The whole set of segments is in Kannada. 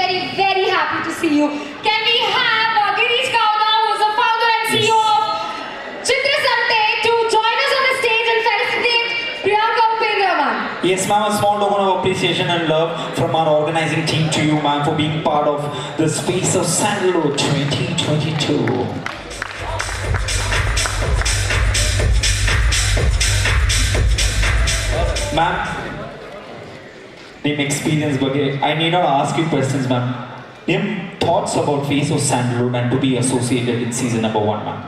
very, very happy to see you. Can we have Girish Kauda, who's the founder and CEO of Chitra Sante, to join us on the stage and felicitate Priyanka Upendra, ma'am. Yes, ma'am, a small token of appreciation and love from our organizing team to you, ma'am, for being part of the Space of Sandalwood 2022. Ma'am, name experience ಬಗ್ಗೆ I need not ask you questions, ma'am. Name thoughts about Face of Sandalwood and to be associated in season number 1, ma'am.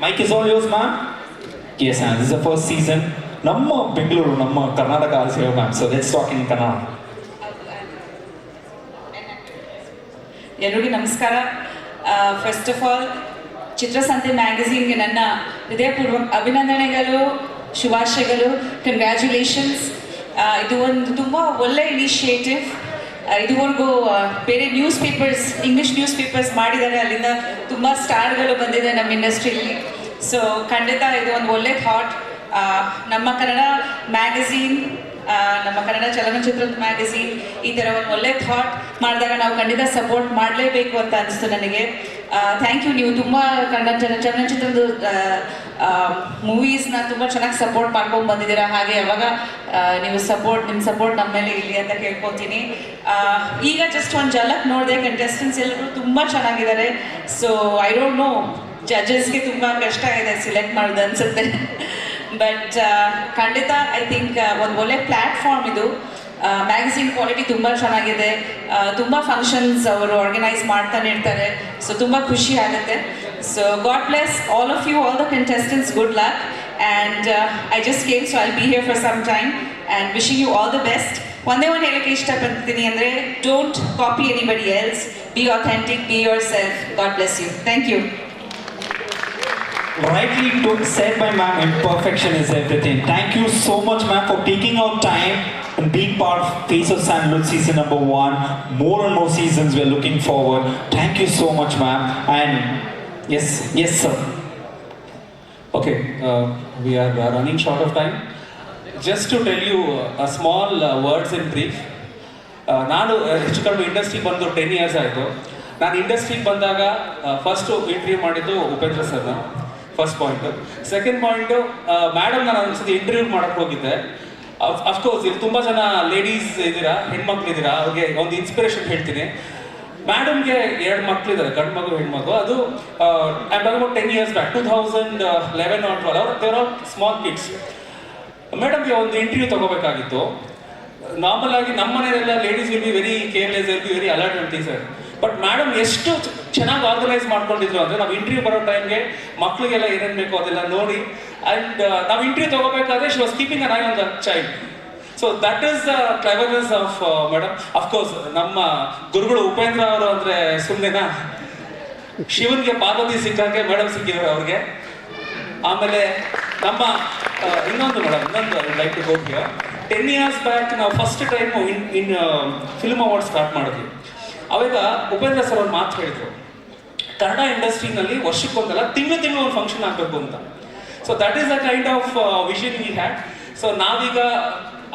Mic is all yours, ma'am. Yes, ma'am. This is the first season. ನಮ್ಮ ಬೆಂಗಳೂರು ನಮ್ಮ Karnataka also ma'am, so let's talk in Kannada. ಎಲ್ಲರಿಗೂ ನಮಸ್ಕಾರ. ಫಸ್ಟ್ ಆಫ್ ಆಲ್ ಚಿತ್ರಸಂತೆ ಮ್ಯಾಗಝೀನ್ಗೆ ನನ್ನ ಹೃದಯಪೂರ್ವಕ ಅಭಿನಂದನೆಗಳು, ಶುಭಾಶಯಗಳು, ಕಂಗ್ರ್ಯಾಚುಲೇಷನ್ಸ್. ಇದು ಒಂದು ತುಂಬ ಒಳ್ಳೆ ಇನಿಷಿಯೇಟಿವ್. ಇದುವರೆಗೂ ಬೇರೆ news papers, English news papers ಮಾಡಿದ್ದಾರೆ, ಅಲ್ಲಿಂದ ತುಂಬ ಸ್ಟಾರ್ಗಳು ಬಂದಿದೆ ನಮ್ಮ ಇಂಡಸ್ಟ್ರಿಯಲ್ಲಿ. ಸೊ ಖಂಡಿತ ಇದು ಒಂದು ಒಳ್ಳೆ ಥಾಟ್. ನಮ್ಮ ಕನ್ನಡ ಮ್ಯಾಗಝೀನ್, ನಮ್ಮ ಕನ್ನಡ ಚಲನಚಿತ್ರದ ಮ್ಯಾಗಝೀನ್ ಈ ಥರ ಒಂದು ಒಳ್ಳೆ ಥಾಟ್ ಮಾಡಿದಾಗ ನಾವು ಖಂಡಿತ ಸಪೋರ್ಟ್ ಮಾಡಲೇಬೇಕು ಅಂತ ಅನಿಸ್ತು ನನಗೆ. Thank you. ನೀವು ತುಂಬ ಕನ್ನಡ ಚಲನಚಿತ್ರದ ಮೂವೀಸ್ನ ತುಂಬ ಚೆನ್ನಾಗಿ ಸಪೋರ್ಟ್ ಮಾಡ್ಕೊಂಡು ಬಂದಿದ್ದೀರಾ. ಹಾಗೆ ಯಾವಾಗ ನೀವು ನಿಮ್ಮ ಸಪೋರ್ಟ್ ನಮ್ಮ ಮೇಲೆ ಇರಲಿ ಅಂತ ಕೇಳ್ಕೊತೀನಿ. ಈಗ ಜಸ್ಟ್ ಒಂದು ಝಲಕ್ ನೋಡಿದೆ, ಕಂಟೆಸ್ಟೆಂಟ್ಸ್ ಎಲ್ಲರೂ ತುಂಬ ಚೆನ್ನಾಗಿದ್ದಾರೆ. ಸೊ ಐ ಡೋಂಟ್ ನೋ, ಜಡ್ಜಸ್ಗೆ ತುಂಬ ಕಷ್ಟ ಇದೆ ಸಿಲೆಕ್ಟ್ ಮಾಡೋದು ಅನಿಸುತ್ತೆ. ಬಟ್ ಖಂಡಿತ ಐ ಥಿಂಕ್ ಒಂದು ಒಳ್ಳೆ ಪ್ಲ್ಯಾಟ್ಫಾರ್ಮ್ ಇದು. ಮ್ಯಾಗಝೀನ್ ಕ್ವಾಲಿಟಿ ತುಂಬ ಚೆನ್ನಾಗಿದೆ. ತುಂಬ ಫಂಕ್ಷನ್ಸ್ ಅವರು ಆರ್ಗನೈಸ್ ಮಾಡ್ತಾನೆ ಇರ್ತಾರೆ. ಸೊ ತುಂಬ ಖುಷಿ ಆಗುತ್ತೆ. So God bless all of you, all the contestants, good luck. And I just came, so I be here for some time and wishing you all the best. ಒಂದೇ ಒಂದು ಹೇಳೋಕ್ಕೆ ಇಷ್ಟಪಡ್ತೀನಿ ಅಂದರೆ, don't copy anybody else, be authentic, be yourself. God bless you. Thank you. Rightly said by ma'am, imperfection is everything. Thank you so much, ma'am, for taking out time and being part of Face of Sandalwood season number 1. More and more seasons we're looking forward. Thank you so much, ma'am. And yes, sir. Okay, we are running short of time. Just to tell you a small words in brief. ನಾನು ಹೆಚ್ಚು ಕಡಿಮೆ ಇಂಡಸ್ಟ್ರಿಗೆ ಬಂದು 10 years ಆಯಿತು. ನಾನು ಇಂಡಸ್ಟ್ರಿಗೆ ಬಂದಾಗ ಫಸ್ಟು ಇಂಟರ್ವ್ಯೂ ಮಾಡಿದ್ದು ಉಪೇಂದ್ರ ಸರ್ನ, first point. Second point, madam ನಾನು ಒಂದ್ಸತಿ ಇಂಟರ್ವ್ಯೂ ಮಾಡೋಕ್ಕೆ ಹೋಗಿದ್ದೆ. ಅಫ್ಕೋರ್ಸ್ ಇಲ್ಲಿ ತುಂಬ ಜನ ಲೇಡೀಸ್ ಇದ್ದೀರಾ, ಹೆಣ್ಮಕ್ಳು ಇದ್ದೀರಾ, ಅವ್ರಿಗೆ ಒಂದು ಇನ್ಸ್ಪಿರೇಷನ್ ಹೇಳ್ತೀನಿ. ಮೇಡಮ್ಗೆ 2 ಮಕ್ಕಳಿದ್ದಾರೆ, ಗಂಡು ಮಗು ಹೆಣ್ಮಗು. ಅದು I am about 10 years back, 2011 or 12. ದೇವರ್ ಆಲ್ ಸ್ಮಾಲ್ ಕಿಡ್ಸ್. ಮೇಡಮ್ಗೆ ಒಂದು ಇಂಟರ್ವ್ಯೂ ತೊಗೋಬೇಕಾಗಿತ್ತು. ನಾರ್ಮಲ್ ಆಗಿ ನಮ್ಮ ಮನೆಯಲ್ಲ ladies will be very careless, will be very alert ಅಂತೀವಿ ಸರ್. ಬಟ್ ಮೇಡಮ್ ಎಷ್ಟು ಚೆನ್ನಾಗಿ ಆರ್ಗನೈಸ್ ಮಾಡ್ಕೊಂಡಿದ್ರು ಅಂದರೆ, ನಾವು ಇಂಟರ್ವ್ಯೂ ಬರೋ ಟೈಮ್ಗೆ ಮಕ್ಕಳಿಗೆಲ್ಲ ಏನೇನು ಬೇಕೋ ಅದೆಲ್ಲ ನೋಡಿ, ಆ್ಯಂಡ್ ನಾವು ಇಂಟರ್ವ್ಯೂ ತೊಗೋಬೇಕಾದ್ರೆ she was keeping an eye on the child. So that is the cleverness of madam. Of course ನಮ್ಮ ಗುರುಗಳು ಉಪೇಂದ್ರ ಅವರು ಅಂದರೆ ಸುಮ್ಮನೆನಾ, ಶಿವನ್ಗೆ ಪಾರ್ವತಿ ಸಿಕ್ಕಾಗೆ ಮೇಡಮ್ ಸಿಕ್ಕಿದ್ರು ಅವ್ರಿಗೆ. ಆಮೇಲೆ ನಮ್ಮ ಇನ್ನೊಂದು like to go here. 10 years back ನಾವು first time in film award start ಮಾಡಿದ್ವಿ. ಅವಾಗ ಉಪೇಂದ್ರ ಸರ್ ಒಂದು ಮಾತು ಹೇಳಿದ್ರು, ಕನ್ನಡ ಇಂಡಸ್ಟ್ರಿನಲ್ಲಿ ವರ್ಷಕ್ಕೊಂದಲ್ಲ ತಿಂಗಳು ಒಂದು ಫಂಕ್ಷನ್ ಆಗಬೇಕು ಅಂತ. So that is a kind of vision we had. So ನಾವೀಗ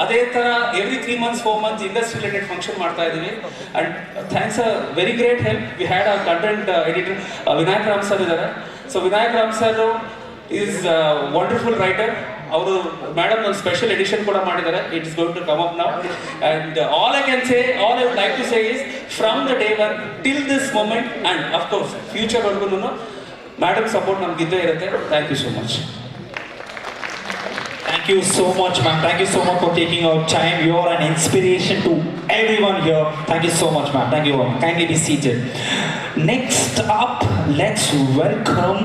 ಅದೇ ಥರ every 3 months 4 months industry related function ಮಾಡ್ತಾ ಇದ್ದೀವಿ. And thanks a very great help we had a content editor Vinayak Ram sir ಇದ್ದಾರೆ. So Vinayak Ram sir is wonderful writer. ಅವರು ಮೇಡಮ್ ಒಂದು ಸ್ಪೆಷಲ್ ಎಡಿಷನ್ ಕೂಡ ಮಾಡಿದ್ದಾರೆ. It is going to come up now. And all I would like to say is, from the day one till this moment and of course ಫ್ಯೂಚರ್ವರೆಗೂ ಮೇಡಮ್ ಸಪೋರ್ಟ್ ನಮ್ಗೆ ಇದ್ದೇ ಇರುತ್ತೆ. Thank you so much. Thank you so much, ma'am. Thank you so much for taking out time. You are an inspiration to everyone here. Thank you so much, ma'am. Thank you. Kindly be seated. Next up, let's welcome